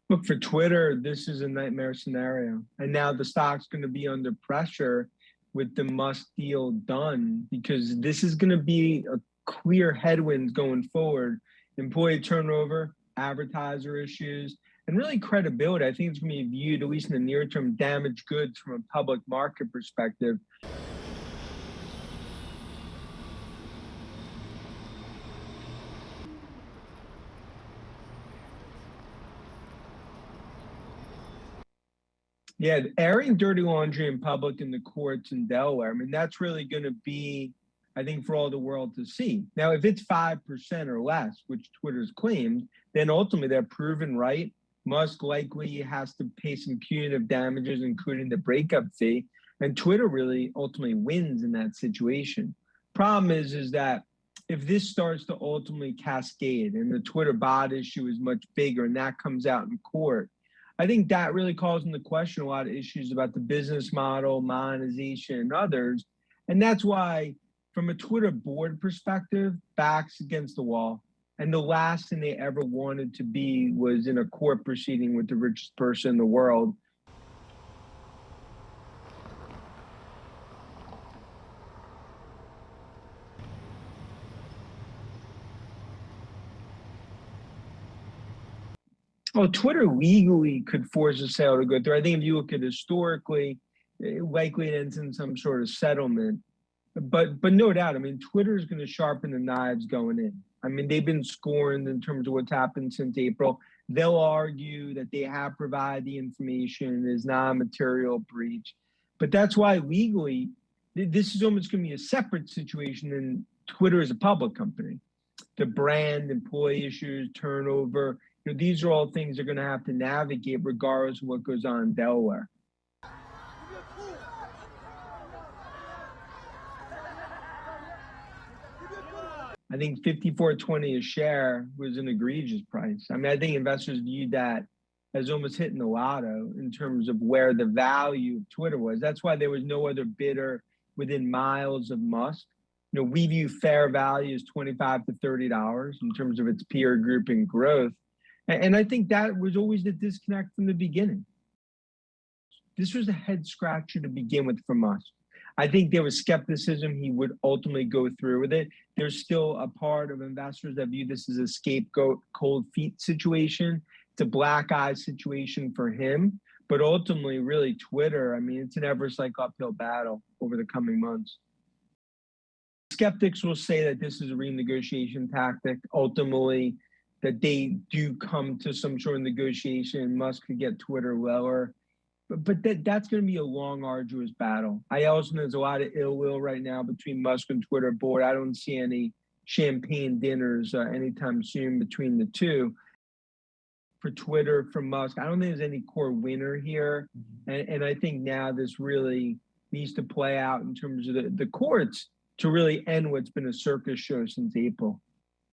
Look, for Twitter, this is a nightmare scenario. And now the stock's going to be under pressure with the Musk deal done because this is going to be a clear headwind going forward. Employee turnover, advertiser issues, and really credibility. I think it's going to be viewed, at least in the near term, damaged goods from a public market perspective. Yeah, airing dirty laundry in public in the courts in Delaware, I mean, that's really going to be, I think, for all the world to see. Now, if it's 5% or less, which Twitter's claimed, then ultimately they're proven right. Musk likely has to pay some punitive damages, including the breakup fee. And Twitter really ultimately wins in that situation. Problem is that if this starts to ultimately cascade and the Twitter bot issue is much bigger and that comes out in court, I think that really calls into question a lot of issues about the business model, monetization, and others. And that's why, from a Twitter board perspective, backs against the wall. And the last thing they ever wanted to be was in a court proceeding with the richest person in the world. Well, Twitter legally could force a sale to go through. I think if you look at historically, it likely it ends in some sort of settlement. But no doubt, I mean, Twitter is going to sharpen the knives going in. I mean, they've been scorned in terms of what's happened since April. They'll argue that they have provided the information, is not a material breach. But that's why legally, this is almost going to be a separate situation than Twitter is a public company. The brand, employee issues, turnover, these are all things they're going to have to navigate regardless of what goes on in Delaware. I think 54.20 a share was an egregious price. I mean, I think investors viewed that as almost hitting the lotto in terms of where the value of Twitter was. That's why there was no other bidder within miles of Musk. We view fair value as $25 to $30 in terms of its peer group and growth. And I think that was always the disconnect from the beginning. This was a head scratcher to begin with from us. I think there was skepticism he would ultimately go through with it. There's still a part of investors that view this as a scapegoat, cold feet situation. It's a black eye situation for him. But ultimately, really, Twitter, I mean, it's an ever-cycle uphill battle over the coming months. Skeptics will say that this is a renegotiation tactic. Ultimately, that they do come to some sort of negotiation. Musk could get Twitter lower. But that's going to be a long, arduous battle. I also know there's a lot of ill will right now between Musk and Twitter board. I don't see any champagne dinners anytime soon between the two. For Twitter, for Musk, I don't think there's any core winner here. And I think now this really needs to play out in terms of the courts to really end what's been a circus show since April.